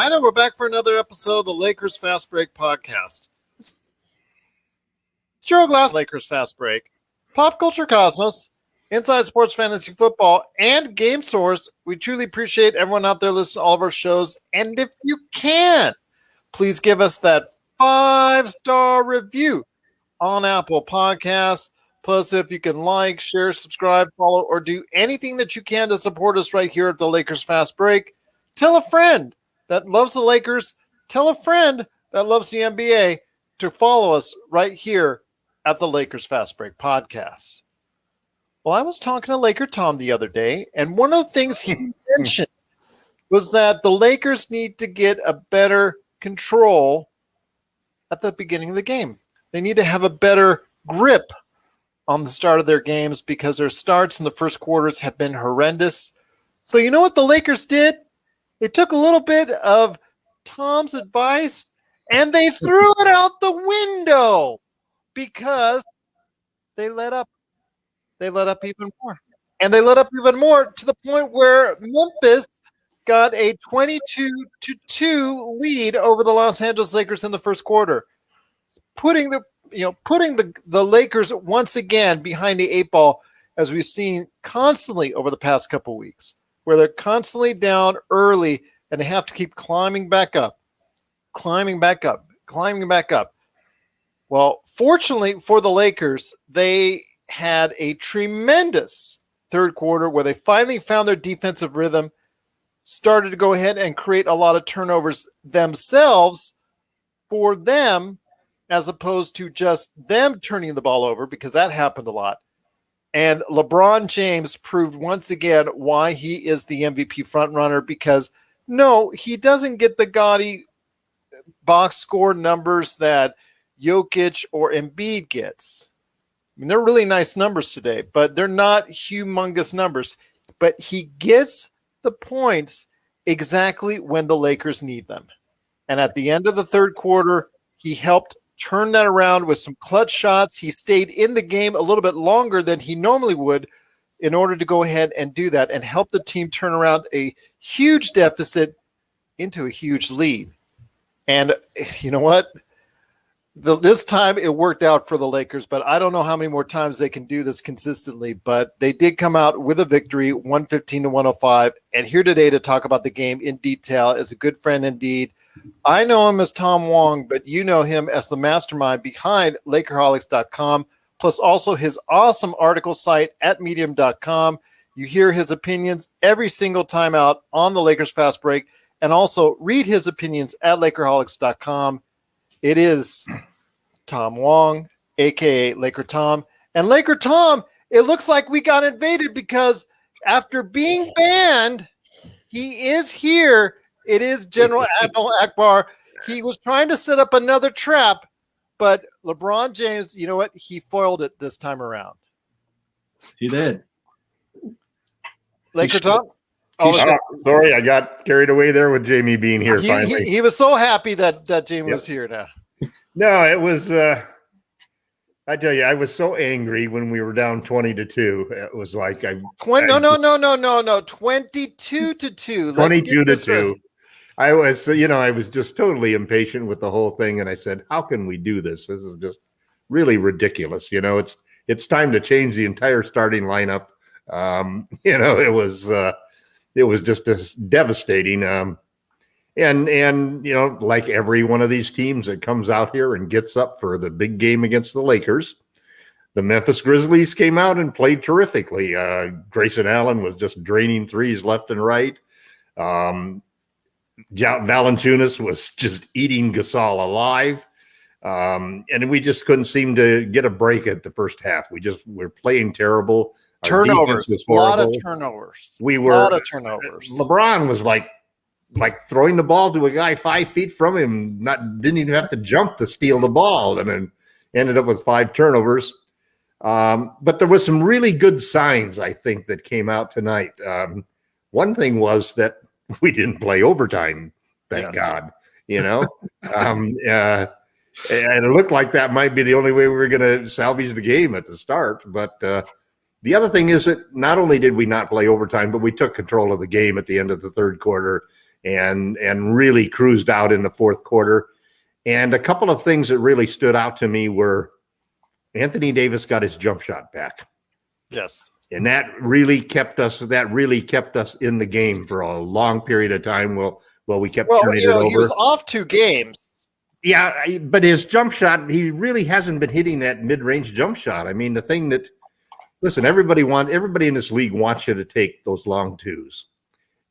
right, and we're back for another episode of the Lakers Fast Break podcast. It's Gerald Glass, Lakers Fast Break, Pop Culture Cosmos, Inside Sports Fantasy Football, and Game Source. We truly appreciate everyone out there listening to all of our shows. And if you can, please give us that 5-star review on Apple Podcasts. Plus, if you can like, share, subscribe, follow, or do anything that you can to support us right here at the Lakers Fast Break, tell a friend that loves the Lakers. Tell a friend that loves the NBA to follow us right here at the Lakers Fast Break podcast. Well, I was talking to LakerTom the other day, and one of the things he mentioned was that the Lakers need to get a better control at the beginning of the game. They need to have a better grip on the start of their games because their starts in the first quarters have been horrendous. So you know what the Lakers did? They took a little bit of Tom's advice and they threw it out the window because they let up. They let up even more. And they let up even more to the point where Memphis got a 22-2 lead over the Los Angeles Lakers in the first quarter, putting the Lakers once again behind the eight ball, as we've seen constantly over the past couple weeks, where they're constantly down early and they have to keep climbing back up. Well, fortunately for the Lakers, they had a tremendous third quarter where they finally found their defensive rhythm, started to go ahead and create a lot of turnovers themselves for them, as opposed to just them turning the ball over, because that happened a lot. And LeBron James proved once again why he is the MVP frontrunner, because no, he doesn't get the gaudy box score numbers that Jokic or Embiid gets. I mean, they're really nice numbers today, but they're not humongous numbers. But he gets the points exactly when the Lakers need them. And at the end of the third quarter, he helped turn that around with some clutch shots. He stayed in the game a little bit longer than he normally would in order to go ahead and do that and help the team turn around a huge deficit into a huge lead. And you know what? This time it worked out for the Lakers, but I don't know how many more times they can do this consistently. But they did come out with a victory, 115-105. And here today to talk about the game in detail is a good friend indeed. I know him as Tom Wong, but you know him as the mastermind behind LakerHolics.com, plus also his awesome article site at Medium.com. You hear his opinions every single time out on the Lakers Fast Break, and also read his opinions at LakerHolics.com. It is Tom Wong, a.k.a. LakerTom. And LakerTom, it looks like we got invaded because after being banned, he is here. It is General Admiral Ackbar. He was trying to set up another trap, but LeBron James, you know what? He foiled it this time around. He did. LakerTom? Sorry, I got carried away there with Jamie being here finally. He was so happy that Jamie was here now. No, it was I tell you, I was so angry when we were down 20-2. It was like No, 22-2. 22-2. I was just totally impatient with the whole thing, and I said, "How can we do this? This is just really ridiculous." It's time to change the entire starting lineup. It was just devastating. And like every one of these teams that comes out here and gets up for the big game against the Lakers, the Memphis Grizzlies came out and played terrifically. Grayson Allen was just draining threes left and right. Valanciunas was just eating Gasol alive. And we just couldn't seem to get a break at the first half. We're playing terrible. Turnovers. A lot of turnovers. LeBron was like throwing the ball to a guy 5 feet from him, didn't even have to jump to steal the ball, and then ended up with 5 turnovers. But there was some really good signs, I think, that came out tonight. One thing was that we didn't play overtime, thank God. And it looked like that might be the only way we were going to salvage the game at the start. But the other thing is that not only did we not play overtime, but we took control of the game at the end of the third quarter. and really cruised out in the fourth quarter. And a couple of things that really stood out to me were Anthony Davis got his jump shot back. Yes. And that really kept us in the game for a long period of time. Well, we kept turning it over. He was off 2 games. Yeah, but his jump shot, he really hasn't been hitting that mid-range jump shot. I mean, the thing that, listen, everybody in this league wants you to take those long twos.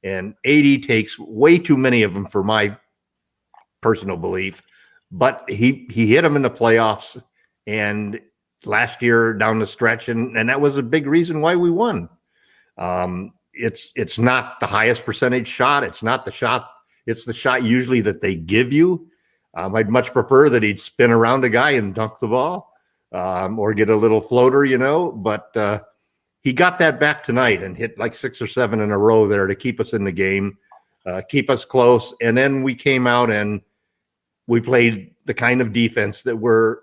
And AD takes way too many of them for my personal belief. But he hit them in the playoffs and last year down the stretch, and that was a big reason why we won. It's not the highest percentage shot. It's not the shot. It's the shot usually that they give you. I'd much prefer that he'd spin around a guy and dunk the ball, or get a little floater, but he got that back tonight and hit like 6 or 7 in a row there to keep us in the game, keep us close. And then we came out and we played the kind of defense that we're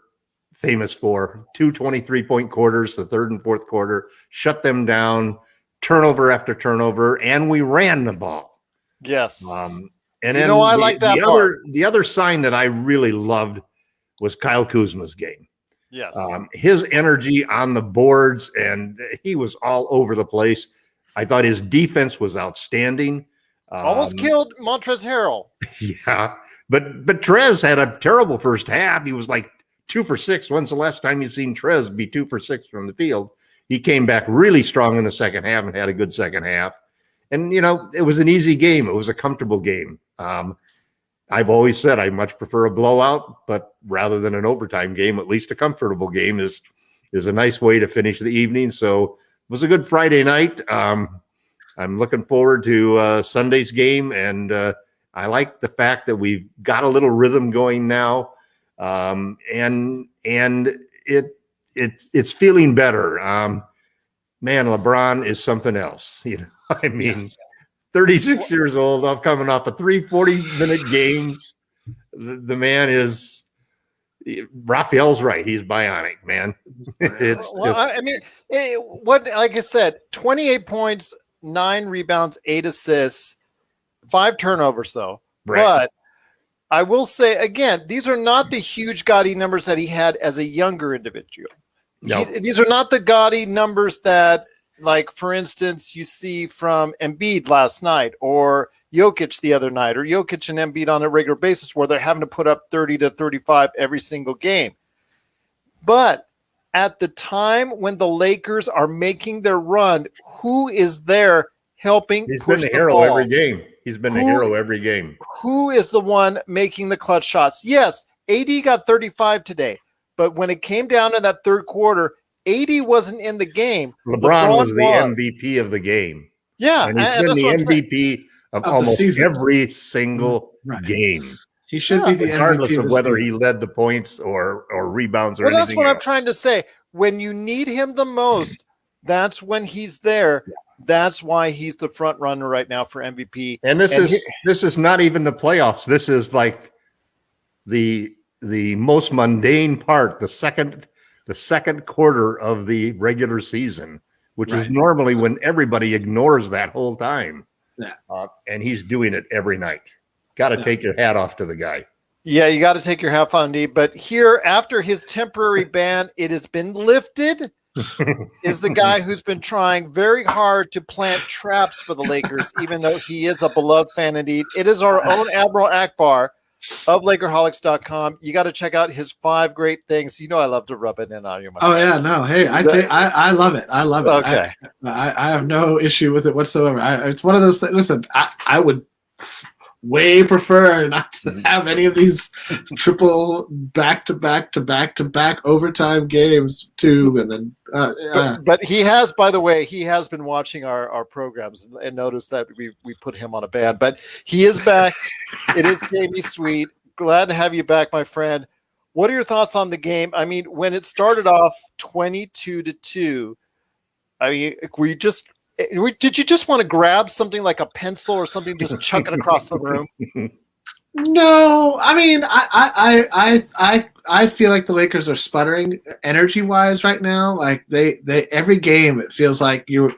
famous for. 2 23-point quarters, the third and fourth quarter, shut them down, turnover after turnover, and we ran the ball. Yes. And then I like that part. The other sign that I really loved was Kyle Kuzma's game. Yes. His energy on the boards, and he was all over the place. I thought his defense was outstanding. Almost killed Montrezl Harrell. Yeah. But Trez had a terrible first half. He was like 2 for 6. When's the last time you've seen Trez be 2 for 6 from the field? He came back really strong in the second half and had a good second half. And, it was an easy game. It was a comfortable game. I've always said I much prefer a blowout, but rather than an overtime game, at least a comfortable game is a nice way to finish the evening. So it was a good Friday night. I'm looking forward to Sunday's game, and I like the fact that we've got a little rhythm going now, and it's feeling better. Man, LeBron is something else. I mean, yes. 36 years old. I'm coming off of 3 40-minute games. The man is. Raphael's right. He's bionic, man. Like I said, 28 points, 9 rebounds, 8 assists, 5 turnovers, though. Right. But I will say, again, these are not the huge gaudy numbers that he had as a younger individual. No. These are not the gaudy numbers that, like, for instance, you see from Embiid last night or Jokic the other night, or Jokic and Embiid on a regular basis where they're having to put up 30 to 35 every single game. But at the time when the Lakers are making their run, who is there helping He's push been the the hero ball? every game. He's been the hero every game. Who is the one making the clutch shots? Yes, AD got 35 today, but when it came down in that third quarter, AD wasn't in the game. LeBron was the MVP of the game. Yeah, and he's been the MVP of almost every single game. He should be the regardless MVP of whether he led the points or rebounds or anything. That's what I'm trying to say. When you need him the most, that's when he's there. That's why he's the front runner right now for MVP. And this is not even the playoffs. This is like the most mundane part, the second quarter of the regular season, which is normally when everybody ignores that whole time. Yeah. And he's doing it every night. Got to take your hat off to the guy. Yeah, you got to take your hat off, D. But here, after his temporary ban, it has been lifted. Is the guy who's been trying very hard to plant traps for the Lakers, even though he is a beloved fan indeed. It is our own Admiral Ackbar of Lakerholics.com. You got to check out his 5 great things. I love to rub it in on you. Yeah, no. Hey, I love it. I love it. Okay. I have no issue with it whatsoever. It's one of those things. Listen, I would way prefer not to have any of these triple back-to-back overtime games too, and then but he has, by the way, he has been watching our programs and noticed that we put him on a ban, but he is back. It is Jamie Sweet. Glad to have you back, my friend. What are your thoughts on the game? I mean, when it started off 22-2, I mean, did you just want to grab something like a pencil or something, just chuck it across the room? No, I mean, I feel like the Lakers are sputtering energy wise right now. Like they every game it feels like you're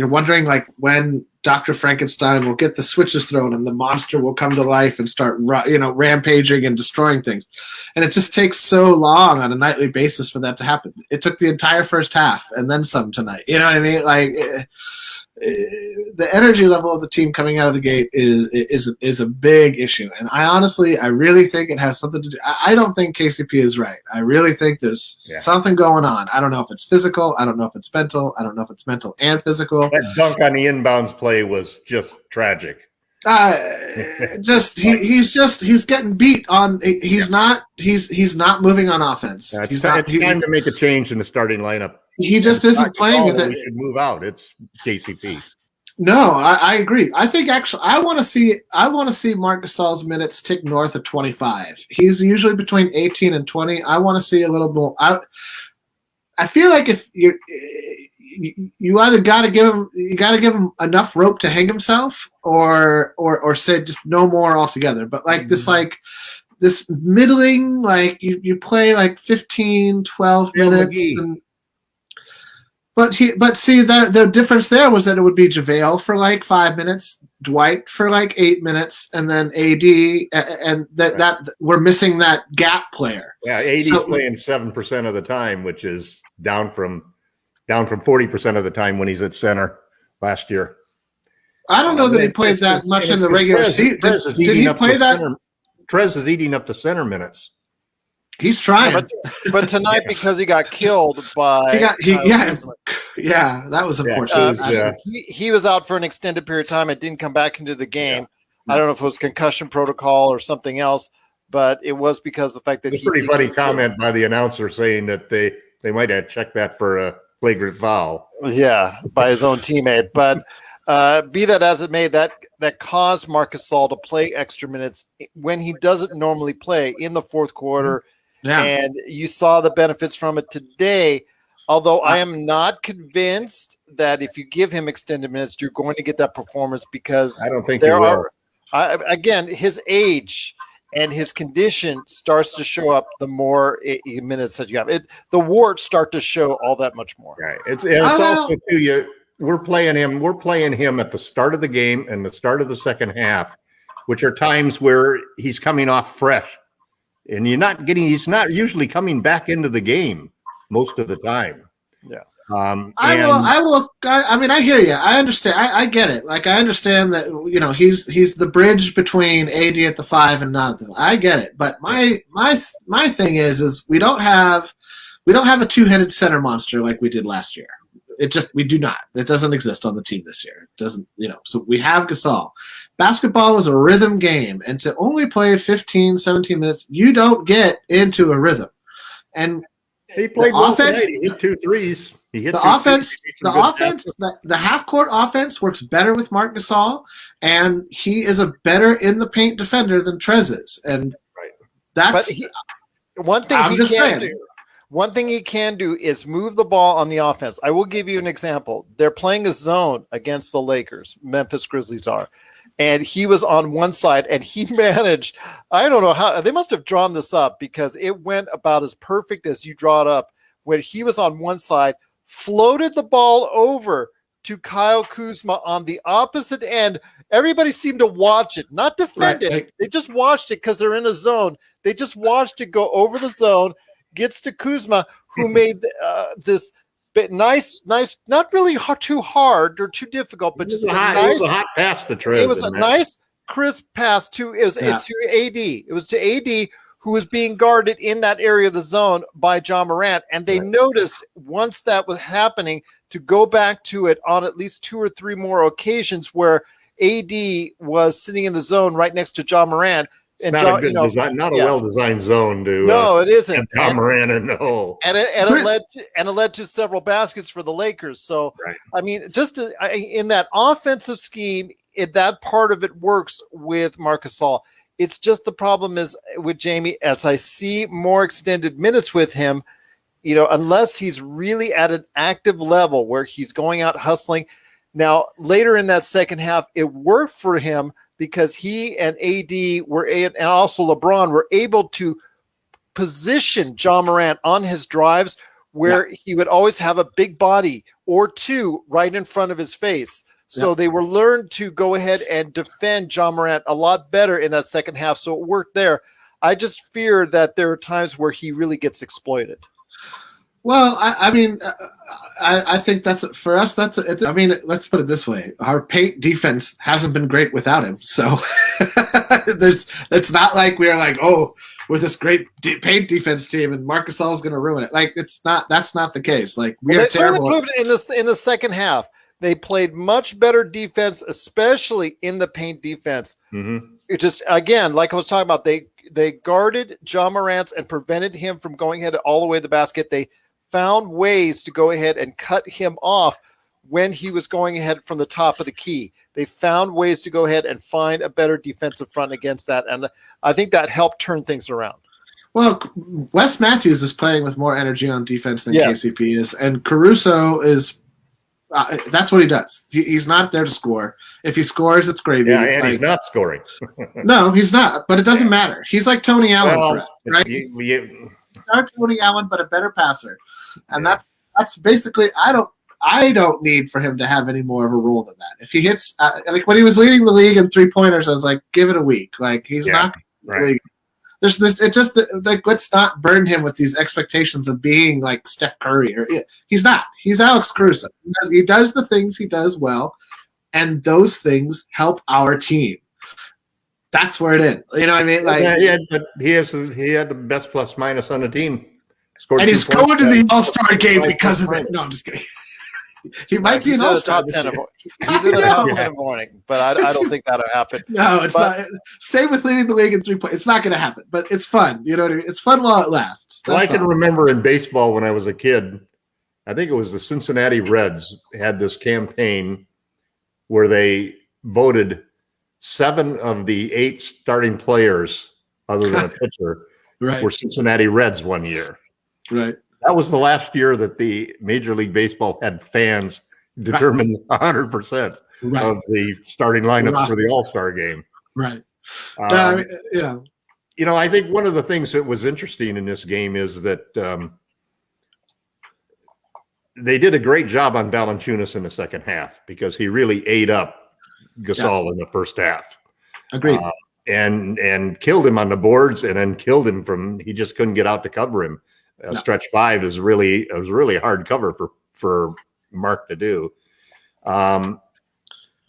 wondering like when Dr. Frankenstein will get the switches thrown and the monster will come to life and start rampaging and destroying things, and it just takes so long on a nightly basis for that to happen. It took the entire first half and then some tonight. You know what I mean? Like. The energy level of the team coming out of the gate is a big issue, and I really think it has something to do. I don't think KCP is right. I really think there's something going on. I don't know if it's physical. I don't know if it's mental. I don't know if it's mental and physical. That dunk on the inbounds play was just tragic. He's getting beat on. He's not moving on offense. It's time to make a change in the starting lineup. He just isn't playing with it. We should move out. It's KCP. No, I agree. I think actually I want to see Marc Gasol's minutes tick north of 25. He's usually between 18 and 20. I want to see a little more. I feel like if you either got to give him enough rope to hang himself or say just no more altogether. But like this middling, like you play like 15, 12 minutes and. But see, the difference there was that it would be JaVale for like 5 minutes, Dwight for like 8 minutes, and then AD, and that we're missing that gap player. Yeah, AD's playing 7% of the time, which is down from 40% of the time when he's at center last year. I don't know that he played that much in the regular season. Did he play that? Trez is eating up the center minutes. He's trying, but tonight because he got killed by that was unfortunate. He was out for an extended period of time. It didn't come back into the game. I don't know if it was concussion protocol or something else, but it was because of the fact that it's a pretty funny comment by the announcer saying that they might have checked that for a flagrant foul. Yeah, by his own teammate, but. Be that as it may, that caused Marc Gasol to play extra minutes when he doesn't normally play in the fourth quarter. Yeah. And you saw the benefits from it today, although I am not convinced that if you give him extended minutes, you're going to get that performance because I don't think there are. Again, his age and his condition starts to show up the more minutes that you have. The warts start to show all that much more. Right. It's also too we're playing him at the start of the game and the start of the second half, which are times where he's coming off fresh. And he's not usually coming back into the game most of the time. Yeah. I mean, I hear you. I understand. I get it. Like, I understand that, he's the bridge between AD at the 5 and not at the. I get it. But my thing is we don't have a two-headed center monster like we did last year. We do not. It doesn't exist on the team this year. It doesn't, so we have Gasol. Basketball is a rhythm game, and to only play 15, 17 minutes, you don't get into a rhythm. And he played well tonight. He hit 2 threes. The half-court offense works better with Marc Gasol, and he is a better in-the-paint defender than Trez is. And that's one thing One thing he can do is move the ball on the offense. I will give you an example. They're playing a zone against the Lakers, Memphis Grizzlies are, and he was on one side, and he managed, I don't know how, they must have drawn this up because it went about as perfect as you draw it up, when he was on one side, floated the ball over to Kyle Kuzma on the opposite end. Everybody seemed to watch it, not defend it. They just watched it because they're in a zone. They just watched it go over the zone, gets to Kuzma, who made this bit nice, not really too hard or too difficult, but just it was a hot pass to Trez. It was a nice, crisp pass to AD. It was to AD, who was being guarded in that area of the zone by John Morant, and they noticed once that was happening to go back to it on at least 2 or 3 more occasions where AD was sitting in the zone right next to John Morant. And not a good design, not a well-designed zone to it isn't. John Morant in the hole. And it led to several baskets for the Lakers. So I mean, in that offensive scheme, that part of it works with Marc Gasol. It's just the problem is with Jamie, as I see more extended minutes with him, unless he's really at an active level where he's going out hustling. Now, later in that second half, it worked for him, because he and AD and also LeBron were able to position John Morant on his drives where he would always have a big body or two right in front of his face. So they were learned to go ahead and defend John Morant a lot better in that second half. So it worked there. I just fear that there are times where he really gets exploited. Well, I mean, I think that's for us. I mean, let's put it this way: our paint defense hasn't been great without him. So it's not like we're like, oh, with this great paint defense team and Marc Gasol is going to ruin it. Like it's not. That's not the case. Like we are terrible. They proved it in the second half. They played much better defense, especially in the paint defense. Mm-hmm. It just, again, like I was talking about, they guarded John Morant and prevented him from going ahead all the way to the basket. They found ways to go ahead and cut him off when he was going ahead from the top of the key. They found ways to go ahead and find a better defensive front against that. And I think that helped turn things around. Well, Wes Matthews is playing with more energy on defense than KCP is. And Caruso is that's what he does. He's not there to score. If he scores, it's gravy. Yeah, and he's not scoring. No, he's not. But it doesn't matter. He's like Tony Allen for us, right? Not Tony Allen, but a better passer. And that's basically I don't need for him to have any more of a role than that. If he hits like when he was leading the league in 3-pointers, I was like, give it a week. Like he's not right. There's this. It just like let's not burn him with these expectations of being like Steph Curry. He's not. He's Alex Caruso. He does the things he does well, and those things help our team. That's where it is. You know what I mean? Like he had the best plus minus on the team. Scored and he's going to the All-Star game because of it. No, I'm just kidding. He might be an All-Star. He's in the top 10 in the morning, but I don't think that'll happen. No, it's not. Same with leading the league in 3-point. It's not going to happen, but it's fun. You know what I mean? It's fun while it lasts. Well, I can remember in baseball when I was a kid, I think it was the Cincinnati Reds had this campaign where they voted 7 of the 8 starting players, other than a pitcher, were Cincinnati Reds one year. Right. That was the last year that the Major League Baseball had fans determine 100% of the starting lineups for the All-Star game. Right. I think one of the things that was interesting in this game is that they did a great job on Valanciunas in the second half because he really ate up Gasol in the first half. Agreed. And killed him on the boards and then killed him he just couldn't get out to cover him. Stretch 5 was really a hard cover for Mark to do.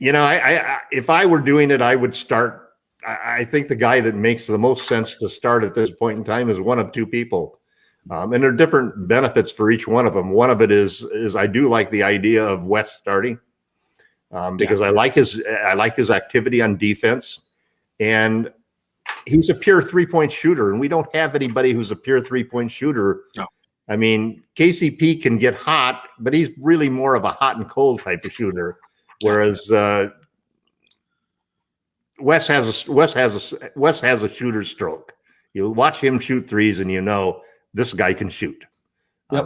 If I were doing it, I would start. I think the guy that makes the most sense to start at this point in time is one of 2 people, and there are different benefits for each one of them. One of it is I do like the idea of West starting because I like his activity on defense, and he's a pure 3-point shooter, and we don't have anybody who's a pure 3-point shooter. No. I mean, KCP can get hot, but he's really more of a hot and cold type of shooter, whereas Wes has a shooter's stroke. You watch him shoot threes, and you know this guy can shoot.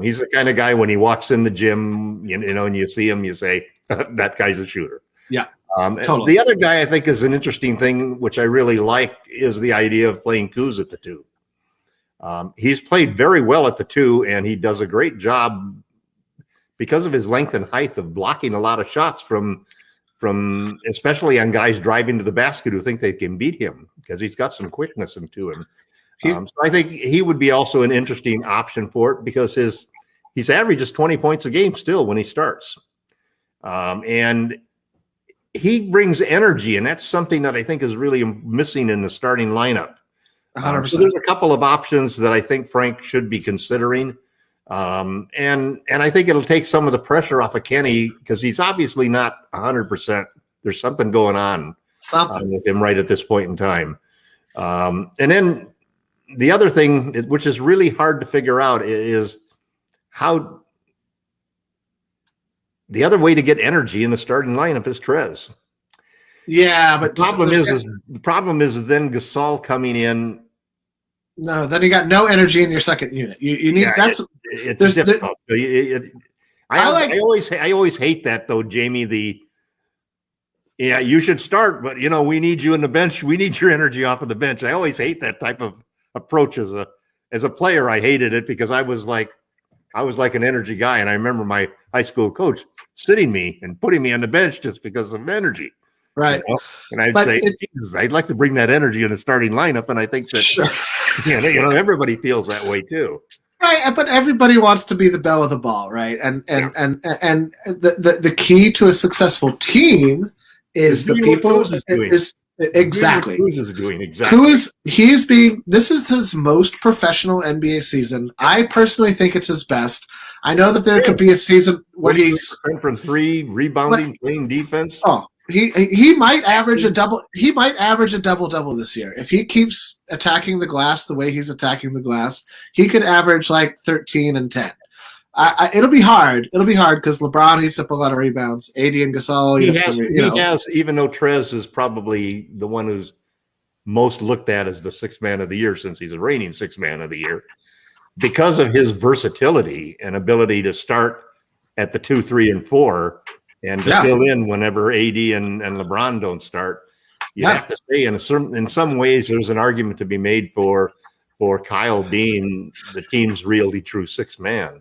He's the kind of guy when he walks in the gym, and you see him, you say that guy's a shooter. Yeah. Totally. The other guy I think is an interesting thing, which I really like, is the idea of playing Kuz at the 2. He's played very well at the 2, and he does a great job because of his length and height of blocking a lot of shots from especially on guys driving to the basket who think they can beat him because he's got some quickness into him. So I think he would be also an interesting option for it because he's averages 20 points a game still when he starts. And he brings energy, and that's something that I think is really missing in the starting lineup. So there's a couple of options that I think Frank should be considering. And I think it'll take some of the pressure off of Kenny because he's obviously not 100%. There's something going on with him right at this point in time. And then the other thing, which is really hard to figure out, is how the other way to get energy in the starting lineup is Trez. Yeah, but the problem is then Gasol coming in. No, then you got no energy in your second unit. You need it's difficult. I always hate that though, Jamie. Yeah, you should start, but we need you in the bench. We need your energy off of the bench. I always hate that type of approach as a player. I hated it because I was like an energy guy, and I remember my high school coach sitting me and putting me on the bench just because of energy. Right. And I'd say, I'd like to bring that energy in the starting lineup, and I think that sure. Everybody feels that way too. Right, but everybody wants to be the bell of the ball, right? And the key to a successful team is the people. Exactly. Kuz is doing exactly. This is his most professional NBA season. I personally think it's his best. I know that there could be a season where he's from 3, rebounding, playing defense. Oh, he might average a double. He might average a double this year if he keeps attacking the glass the way he's attacking the glass. He could average like 13 and 10. It'll be hard. It'll be hard because LeBron eats up a lot of rebounds. AD and Gasol. He has, even though Trez is probably the one who's most looked at as the sixth man of the year since he's a reigning sixth man of the year, because of his versatility and ability to start at the 2, 3, and 4 and to fill in whenever AD and LeBron don't start. You have to say in some ways there's an argument to be made for Kyle being the team's really true sixth man.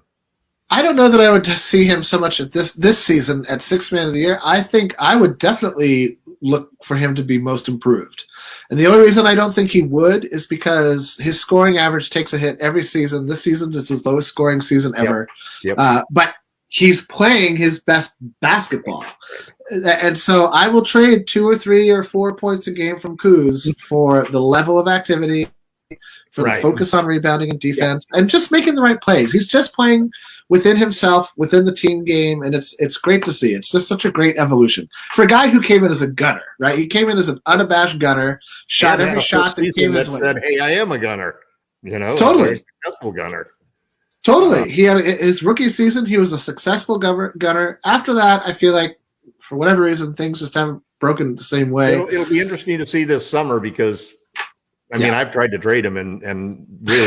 I don't know that I would see him so much at this season at sixth man of the year. I think I would definitely look for him to be most improved. And the only reason I don't think he would is because his scoring average takes a hit every season. This season it's his lowest scoring season ever. Yep. But he's playing his best basketball. And so I will trade 2 or 3 or 4 points a game from Kuz for the level of activity, for the focus on rebounding and defense, and just making the right plays. He's just playing within himself, within the team game, and it's great to see. It's just such a great evolution. For a guy who came in as a gunner, right? He came in as an unabashed gunner, shot every shot that came his way. Said, "Hey, I am a gunner." Totally. A successful gunner. Totally. He had his rookie season. He was a successful gunner. After that, I feel like for whatever reason, things just haven't broken the same way. It'll be interesting to see this summer because, I mean, I've tried to trade him, and really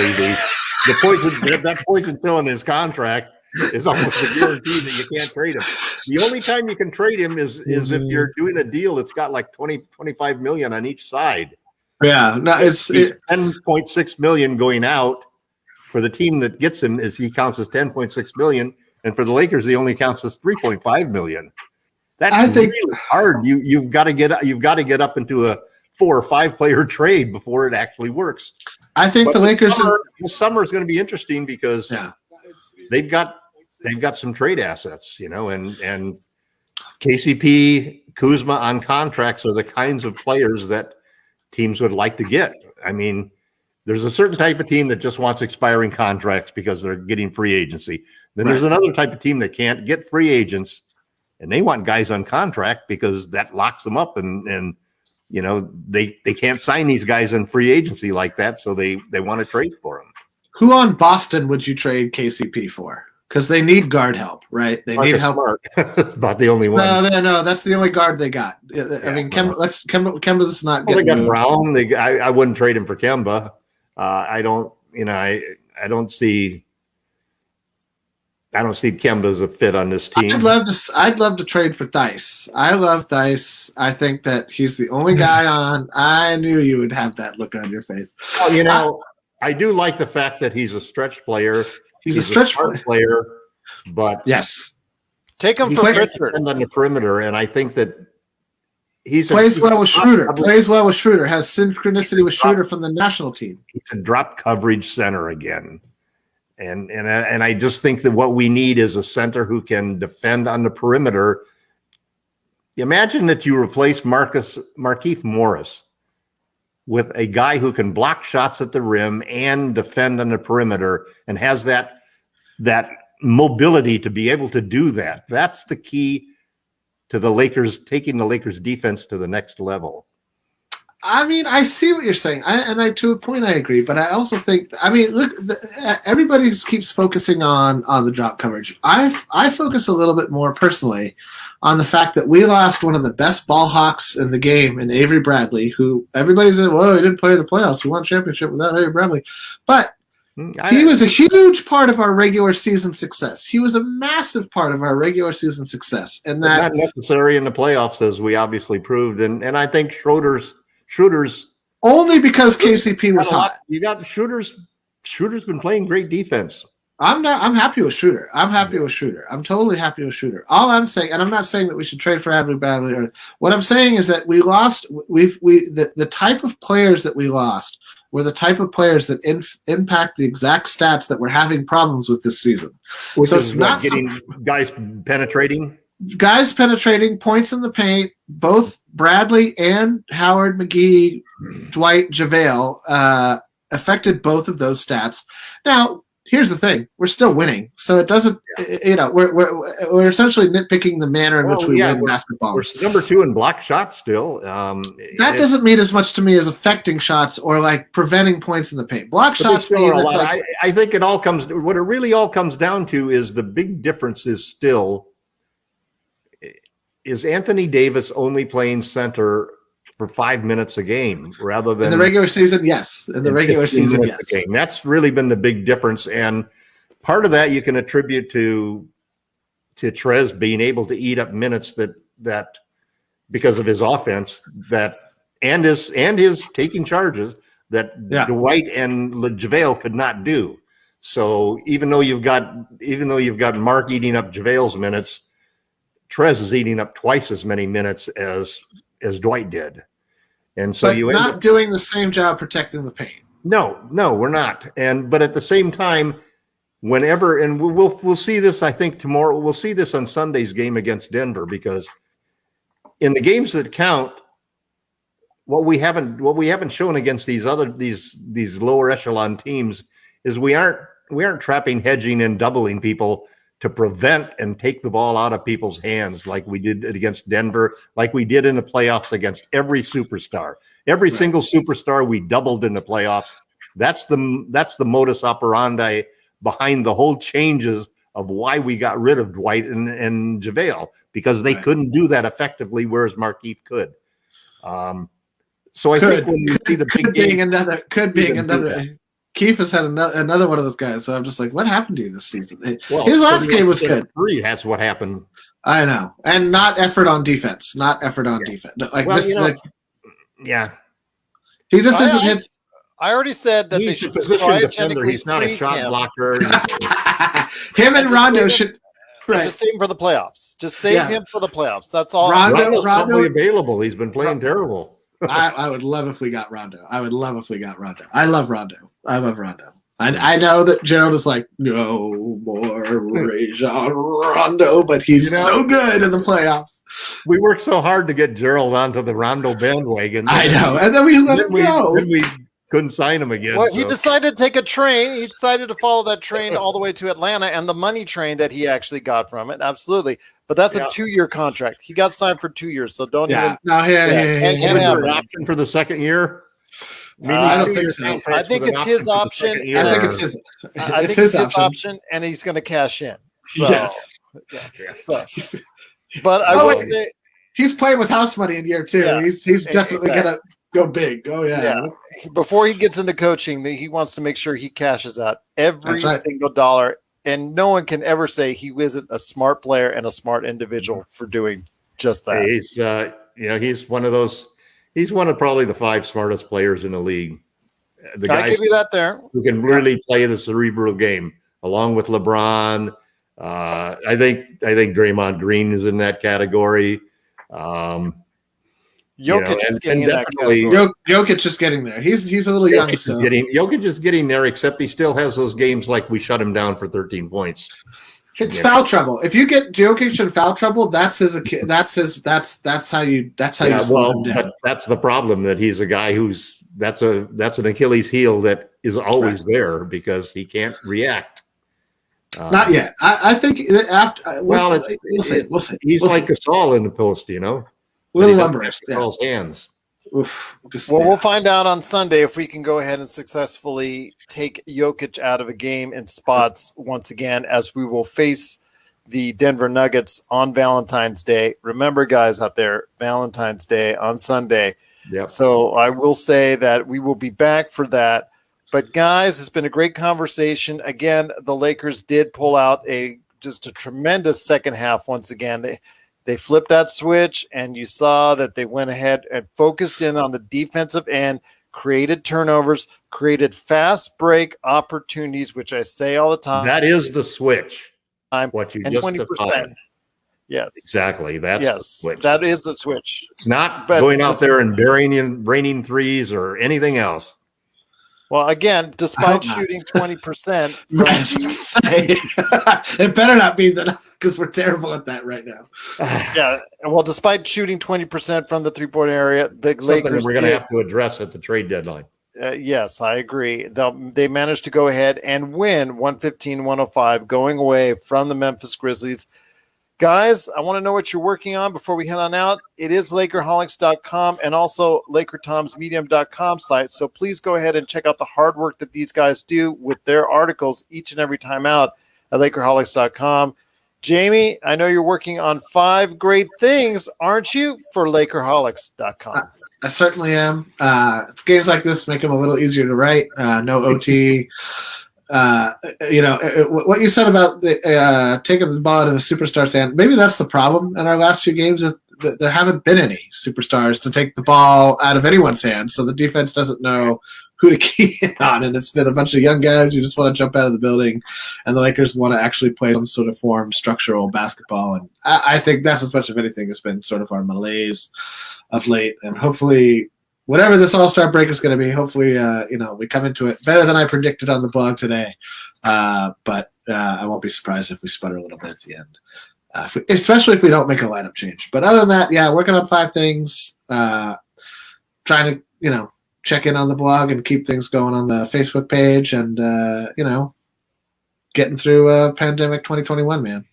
that poison pill in his contract is almost a guarantee that you can't trade him. The only time you can trade him is if you're doing a deal that's got like 25 million on each side. Yeah, no, it's 10.6 million going out. For the team that gets him, he counts as 10.6 million, and for the Lakers, he only counts as 3.5 million. That's really hard. You've got to get up into a 4 or 5 player trade before it actually works. I think the Lakers. The summer is going to be interesting because they've got some trade assets, and KCP, Kuzma on contracts are the kinds of players that teams would like to get. I mean, there's a certain type of team that just wants expiring contracts because they're getting free agency. Then there's another type of team that can't get free agents, and they want guys on contract because that locks them up, and they can't sign these guys in free agency like that, so they want to trade for them. Who on Boston would you trade KCP for? Because they need guard help, right? They need help. About the only one. No, that's the only guard they got. I mean, Kemba's not. Well, they got Brown. I wouldn't trade him for Kemba. I don't see Kemba as a fit on this team. I'd love to trade for Theis. I love Theis. I think that he's the only guy on. I knew you would have that look on your face. Well, I do like the fact that he's a stretch player. He's a stretch player, but take him for Richard on the perimeter, and I think that plays well with Schroeder. Has synchronicity with Schroeder from the national team. He's a drop coverage center again. And I just think that what we need is a center who can defend on the perimeter. Imagine that you replace Markieff Morris with a guy who can block shots at the rim and defend on the perimeter and has that mobility to be able to do that. That's the key to the Lakers, taking the Lakers defense to the next level. I mean, I see what you're saying, to a point I agree, but I also think, look, everybody keeps focusing on the drop coverage. I focus a little bit more personally on the fact that we lost one of the best ball hawks in the game in Avery Bradley, who everybody said, well, he didn't play the playoffs. We won a championship without Avery Bradley. But He was a huge part of our regular season success. He was a massive part of our regular season success, and that not necessary in the playoffs, as we obviously proved. And I think Schroeder's only because KCP was hot. You got Schroeder's been playing great defense. I'm happy with Schroeder. I'm totally happy with Schroeder. All I'm saying, and I'm not saying that we should trade for Admiral Ackbar. What I'm saying is that we lost. The type of players that we lost were the type of players that impact the exact stats that we're having problems with this season. Which so is it's not getting guys penetrating. Guys penetrating, points in the paint. Both Bradley and Howard, McGee, Dwight, JaVale affected both of those stats. Now, here's the thing: we're still winning, so it doesn't. We're essentially nitpicking the manner in which we win basketball. We're number 2 in block shots still. That doesn't mean as much to me as affecting shots or like preventing points in the paint. Block shots mean it's like, I think it all comes. What it really all comes down to is the big difference is still is Anthony Davis only playing center for 5 minutes a game rather than in the regular season. Yes, in the regular season, yes. That's really been the big difference, and part of that you can attribute to Trez being able to eat up minutes that because of his offense and his taking charges that Dwight and JaVale could not do. So even though you've got Mark eating up JaVale's minutes, Trez is eating up twice as many minutes as Dwight did. And so but not doing the same job protecting the paint. No, we're not. But at the same time, whenever, and we'll see this, I think tomorrow, we'll see this on Sunday's game against Denver, because in the games that count, what we haven't shown against these lower echelon teams is we aren't trapping, hedging, and doubling people to prevent and take the ball out of people's hands like we did against Denver, like we did in the playoffs against every superstar. Every single superstar we doubled in the playoffs. That's the modus operandi behind the whole changes of why we got rid of Dwight and JaVale, because they couldn't do that effectively, whereas Markieff could. So I think when you see the big game, being another. Keith has had another one of those guys, so I'm just like, what happened to you this season? His last game was good. That's what happened. I know, and not effort on defense. Defense. Yeah. He just isn't hit. I already said that he's a position defender. He's not a shot blocker. Him and Rondo should. Right. Just save him for the playoffs. Just save him for the playoffs. That's all. Rondo's probably available. He's been playing terrible. I would love if we got Rondo. I love Rondo. I know that Gerald is like, no more Rajon Rondo, but he's so good in the playoffs. We worked so hard to get Gerald onto the Rondo bandwagon. I know. And then we let him go. Then we couldn't sign him again. Well, he decided to take a train. He decided to follow that train all the way to Atlanta, and the money train that he actually got from it. Absolutely. But that's a 2-year contract. He got signed for 2 years, so don't even. No, can't have an option for the second year. I don't think so. I think it's his option. I think it's his. I think it's his option, and he's going to cash in. So, yes. So. But I will say, he's playing with house money in year 2. Yeah, he's definitely going to go big. Oh yeah. Before he gets into coaching, he wants to make sure he cashes out every single dollar. And no one can ever say he wasn't a smart player and a smart individual for doing just that. He's one of those. He's one of probably the 5 smartest players in the league. I give you that there. Who can really play the cerebral game, along with LeBron. I think Draymond Green is in that category. Jokic is getting in that category. Jokic is getting there. He's a little young still. Jokic is getting there, except he still has those games like we shut him down for 13 points. It's foul trouble. If you get Jokic in foul trouble, that's how you slow him down. But that's the problem, that he's a guy that's an Achilles heel that is always there because he can't react. Not yet. I think that after we'll see. He's like Gasol in the post, Little lumberist. Gasol's hands. Oof. Well, we'll find out on Sunday if we can go ahead and successfully take Jokic out of a game in spots once again, as we will face the Denver Nuggets on Valentine's Day. Remember, guys out there, Valentine's Day on Sunday. Yep. So I will say that we will be back for that. But guys, it's been a great conversation. Again, the Lakers did pull out just a tremendous second half once again. They flipped that switch, and you saw that they went ahead and focused in on the defensive end, created turnovers, created fast break opportunities, which I say all the time. That is the switch. What you and just 20%. defined. Yes. Exactly. That's the switch. That is the switch. It's not going out there and raining threes or anything else. Well, again, despite shooting 20%, it better not be that, because we're terrible at that right now. Yeah. Well, despite shooting 20% from the 3-point area, the Lakers we're going to have to address at the trade deadline. Yes, I agree. They managed to go ahead and win 115-105, going away from the Memphis Grizzlies. Guys, I want to know what you're working on before we head on out. It is LakerHolics.com and also LakerTomsMedium.com site. So please go ahead and check out the hard work that these guys do with their articles each and every time out at LakerHolics.com. Jamie, I know you're working on 5 great things, aren't you, for LakerHolics.com? I certainly am. It's games like this make them a little easier to write. No OT. What you said about taking the ball out of a superstar's hand, maybe that's the problem in our last few games, is that there haven't been any superstars to take the ball out of anyone's hand, so the defense doesn't know who to key in on, and it's been a bunch of young guys who just want to jump out of the building, and the Lakers want to actually play some sort of form, structural basketball, and I think that's, as much of anything, has been sort of our malaise of late, and hopefully whatever this All-Star break is going to be, hopefully, we come into it better than I predicted on the blog today. But I won't be surprised if we sputter a little bit at the end, especially if we don't make a lineup change. But other than that, working on 5 things, trying to, check in on the blog and keep things going on the Facebook page, and, getting through pandemic 2021, man.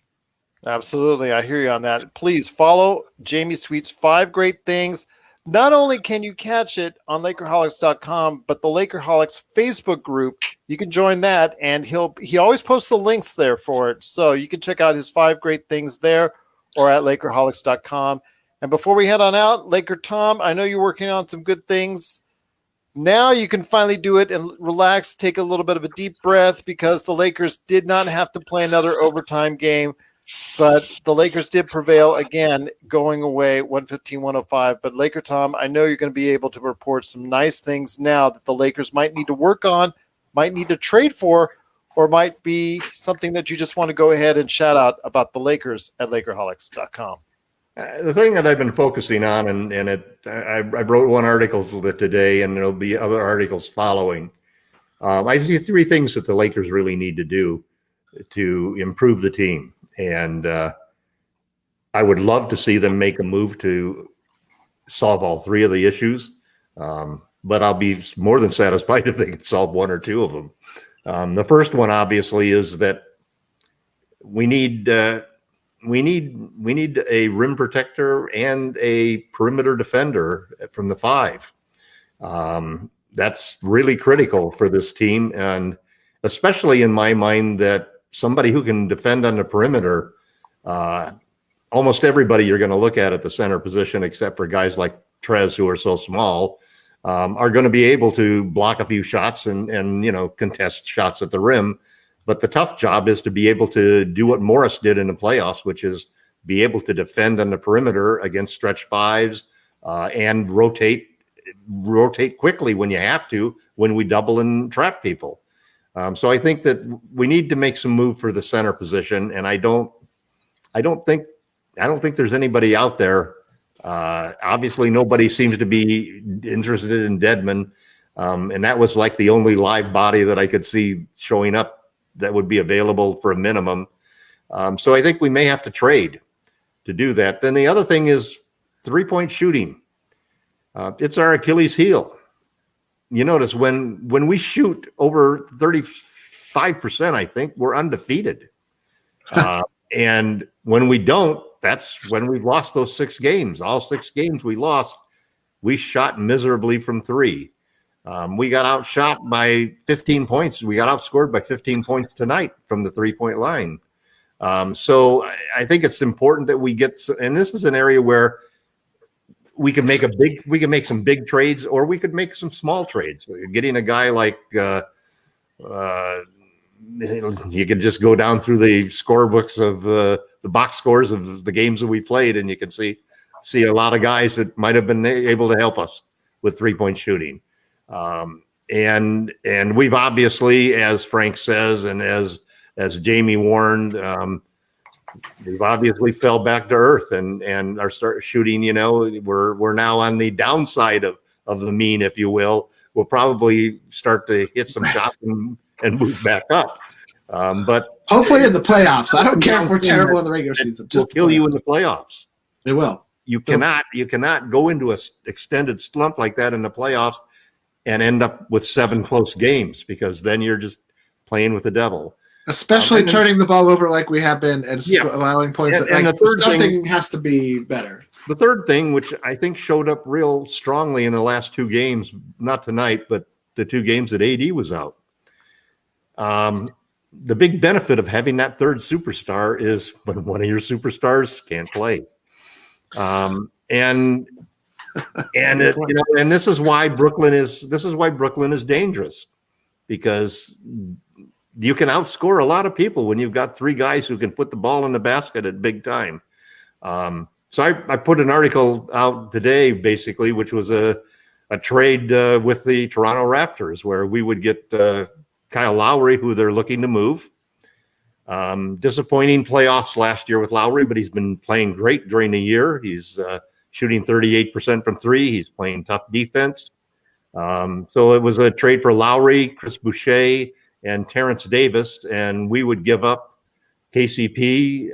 Absolutely. I hear you on that. Please follow Jamie Sweet's 5 great things. Not only can you catch it on LakerHolics.com, but the Lakerholics Facebook group, you can join that, and he always posts the links there for it. So you can check out his 5 great things there or at LakerHolics.com. And before we head on out, LakerTom, I know you're working on some good things. Now you can finally do it and relax, take a little bit of a deep breath, because the Lakers did not have to play another overtime game. But the Lakers did prevail again, going away 115-105. But LakerTom, I know you're going to be able to report some nice things now that the Lakers might need to work on, might need to trade for, or might be something that you just want to go ahead and shout out about the Lakers at LakerHolics.com. The thing that I've been focusing on, I wrote one article today, and there'll be other articles following. I see 3 things that the Lakers really need to do to improve the team. And I would love to see them make a move to solve all 3 of the issues. But I'll be more than satisfied if they can solve 1 or 2 of them. The first one, obviously, is that we need a rim protector and a perimeter defender from the 5. That's really critical for this team, and especially in my mind, that somebody who can defend on the perimeter, almost everybody you're going to look at the center position, except for guys like Trez, who are so small, are going to be able to block a few shots and contest shots at the rim. But the tough job is to be able to do what Morris did in the playoffs, which is be able to defend on the perimeter against stretch 5s and rotate quickly when you have to, when we double and trap people. So I think that we need to make some move for the center position, and I don't think there's anybody out there. Obviously, nobody seems to be interested in Dedmon, and that was like the only live body that I could see showing up that would be available for a minimum. So I think we may have to trade to do that. Then the other thing is 3-point shooting. It's our Achilles heel. You notice when we shoot over 35%, I think we're undefeated. And when we don't, that's when we've lost those 6 games. All 6 games we lost, we shot miserably from 3. We got outshot by 15 points. We got outscored by 15 points tonight from the 3-point line. So I think it's important that we get, and this is an area where we can make some big trades, or we could make some small trades. Getting a guy like You could just go down through the scorebooks of the box scores of the games that we played, and you can see a lot of guys that might have been able to help us with 3-point shooting. And we've obviously, as Frank says, and as Jamie warned, we've obviously fell back to earth and our start shooting. We're now on the downside of the mean, if you will. We'll probably start to hit some shots and move back up. But hopefully in the playoffs. I don't care if we're terrible in the regular season. Just kill you in the playoffs. It will. You cannot go into an extended slump like that in the playoffs and end up with 7 close games, because then you're just playing with the devil. Especially turning the ball over like we have been and allowing points. And the third something has to be better. The third thing, which I think showed up real strongly in the last 2 games, not tonight, but the 2 games that AD was out. The big benefit of having that third superstar is when one of your superstars can't play. And this is why Brooklyn is dangerous, because you can outscore a lot of people when you've got 3 guys who can put the ball in the basket at big time. So I put an article out today, basically, which was a trade with the Toronto Raptors, where we would get Kyle Lowry, who they're looking to move. Disappointing playoffs last year with Lowry, but he's been playing great during the year. He's shooting 38% from 3. He's playing tough defense. So it was a trade for Lowry, Chris Boucher, and Terrence Davis, and we would give up KCP,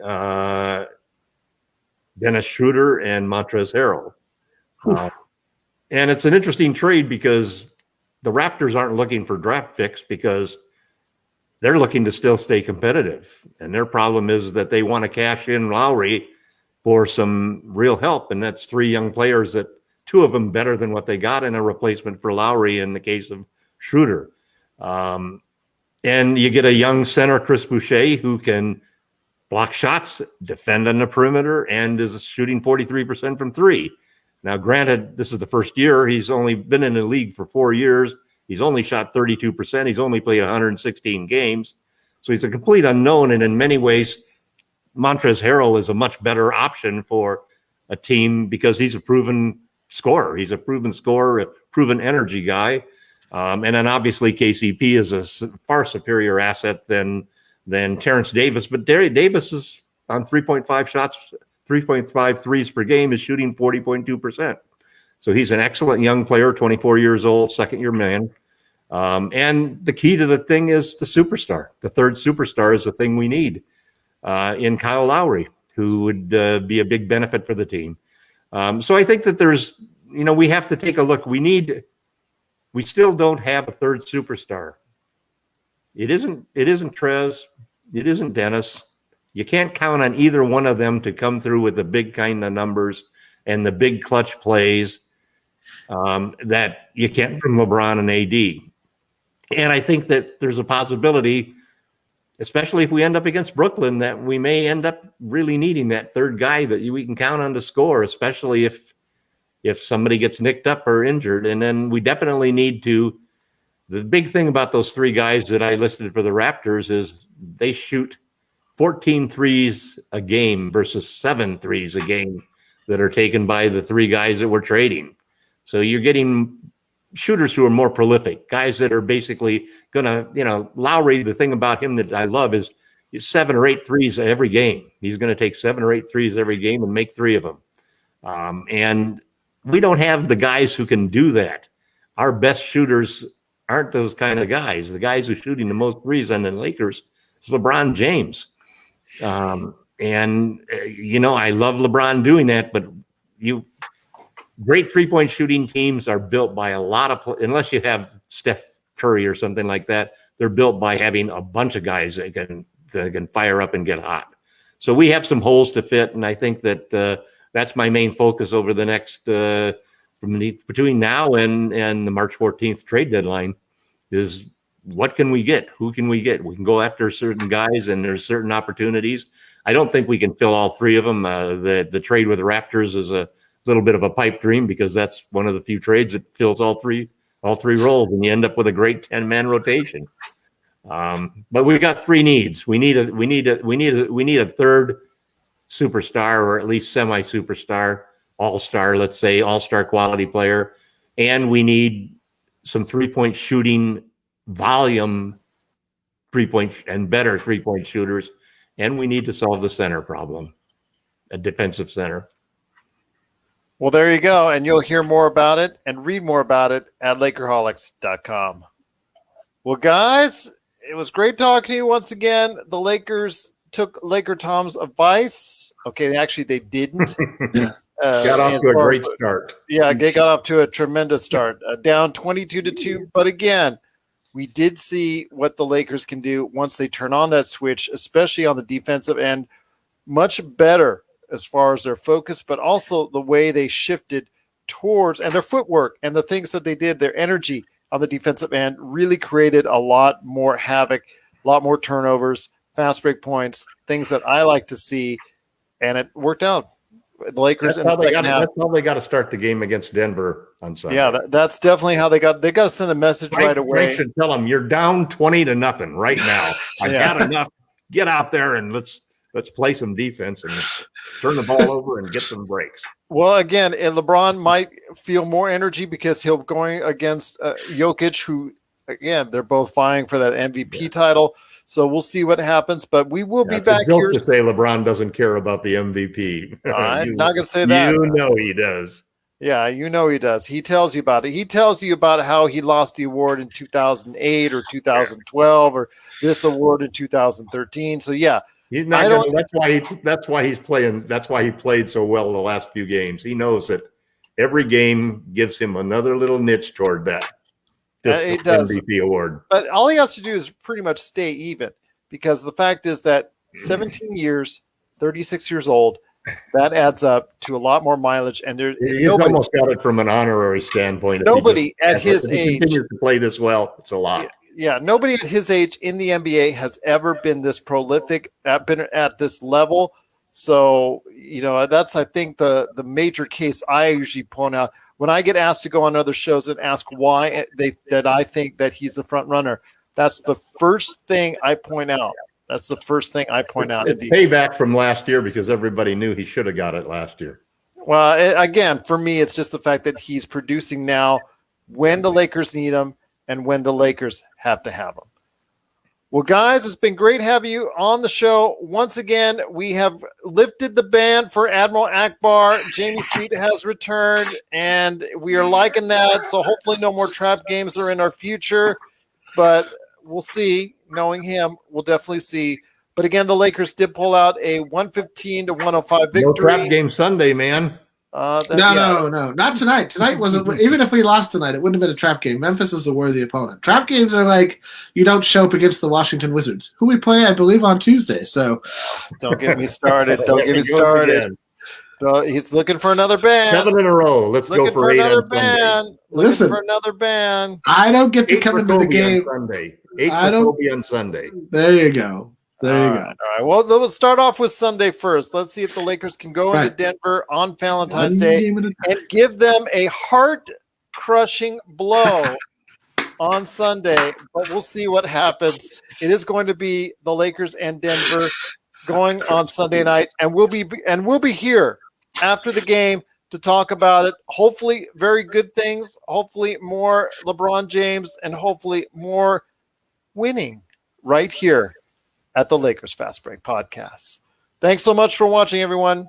Dennis Schroeder, and Montrezl Harrell. And it's an interesting trade because the Raptors aren't looking for draft picks, because they're looking to still stay competitive. And their problem is that they want to cash in Lowry for some real help. And that's 3 young players, that 2 of them better than what they got in a replacement for Lowry in the case of Schroeder. And you get a young center, Chris Boucher, who can block shots, defend on the perimeter, and is shooting 43% from 3. Now, granted, this is the first year. He's only been in the league for 4 years. He's only shot 32%. He's only played 116 games. So he's a complete unknown. And in many ways, Montrezl Harrell is a much better option for a team, because he's a proven scorer. He's a proven scorer, a proven energy guy. And then obviously KCP is a far superior asset than Terrence Davis. But Davis is on 3.5 shots, 3.5 threes per game, is shooting 40.2%. So he's an excellent young player, 24 years old, second-year man. And the key to the thing is the superstar. The third superstar is the thing we need in Kyle Lowry, who would be a big benefit for the team. So I think that there's, we have to take a look. We still don't have a third superstar. It isn't Trez. It isn't Dennis. You can't count on either one of them to come through with the big kind of numbers and the big clutch plays that you get from LeBron and AD. And I think that there's a possibility, especially if we end up against Brooklyn, that we may end up really needing that third guy that we can count on to score, especially if somebody gets nicked up or injured. And then we definitely need to. The big thing about those 3 guys that I listed for the Raptors is they shoot 14 threes a game versus 7 threes a game that are taken by the 3 guys that we're trading. So you're getting shooters who are more prolific, guys that are basically going to, Lowry, the thing about him that I love is 7 or 8 threes every game. He's going to take 7 or 8 threes every game and make 3 of them. And we don't have the guys who can do that. Our best shooters aren't those kind of guys. The guys who are shooting the most threes on the Lakers is LeBron James. I love LeBron doing that, but great 3-point shooting teams are built by a lot of, unless you have Steph Curry or something like that, they're built by having a bunch of guys that can fire up and get hot. So we have some holes to fit, and I think that that's my main focus over the next between now and the March 14th trade deadline is what can we get? Who can we get? We can go after certain guys, and there's certain opportunities. I don't think we can fill all 3 of them. The trade with the Raptors is a little bit of a pipe dream, because that's one of the few trades that fills all three roles, and you end up with a great 10-man rotation. But we've got three needs. We need a third superstar, or at least semi-superstar, all-star, let's say, all-star quality player. And we need some three-point shooting volume, better three-point shooters. And we need to solve the center problem, a defensive center. Well, there you go. And you'll hear more about it and read more about it at Lakerholics.com. Well, guys, it was great talking to you once again. The Lakers took LakerTom's advice. Okay, actually, they didn't. Got off to a great start. Yeah, they got off to a tremendous start. Down 22-2. But again, we did see what the Lakers can do once they turn on that switch, especially on the defensive end. Much better as far as their focus, but also the way they shifted towards, and their footwork and the things that they did, their energy on the defensive end really created a lot more havoc, a lot more turnovers, fast break points, things that I like to see, and it worked out. The Lakers in the second half. That's how they got to start the game against Denver on Sunday. Yeah, that's definitely how they got to send a message right away. Frank should tell them, you're down 20-0 right now. I've got enough. Get out there and let's play some defense and turn the ball over and get some breaks. Well, again, and LeBron might feel more energy because he'll be going against Jokic, who, again, they're both vying for that MVP title. So we'll see what happens, but we will be back here. To say LeBron doesn't care about the MVP. I'm not going to say that. You know he does. Yeah, you know he does. He tells you about it. He tells you about how he lost the award in 2008 or 2012 or this award in 2013. So yeah, he's not. That's why he's playing. That's why he played so well the last few games. He knows that every game gives him another little niche toward that. It does. MVP award. But all he has to do is pretty much stay even, because the fact is that 17 years, 36 years old, that adds up to a lot more mileage. And he's almost got it from an honorary standpoint. Nobody at his age continues to play this well. It's a lot. Yeah, nobody at his age in the NBA has ever been this prolific, been at this level. So, that's, I think, the major case I usually point out when I get asked to go on other shows and ask why that I think that he's the front runner. That's the first thing I point out. That's the first thing I point out. It's payback from last year because everybody knew he should have got it last year. Well, again, for me, it's just the fact that he's producing now when the Lakers need him and when the Lakers have to have him. Well, guys, it's been great having you on the show. Once again, we have lifted the ban for Admiral Ackbar. Jamie Street has returned, and we are liking that. So hopefully no more trap games are in our future. But we'll see. Knowing him, we'll definitely see. But again, the Lakers did pull out a 115-105 victory. No trap game Sunday, man. No, not tonight. Tonight wasn't. Even if we lost tonight, it wouldn't have been a trap game. Memphis is a worthy opponent. Trap games are like you don't show up against the Washington Wizards, who we play, I believe, on Tuesday. So don't get me started. Don't get me started. He's looking for another ban. 7 in a row. Let's go for 8 on Sunday. Listen, for another ban. I don't get to come into the game Sunday. 8 for Kobe on Sunday. There you go. All right. Well, let's start off with Sunday first. Let's see if the Lakers can go into Denver on Valentine's Day and give them a heart-crushing blow on Sunday. But we'll see what happens. It is going to be the Lakers and Denver going on Sunday night, and we'll be here after the game to talk about it. Hopefully, very good things. Hopefully, more LeBron James, and hopefully more winning right here at the Lakers Fast Break Podcast. Thanks so much for watching, everyone.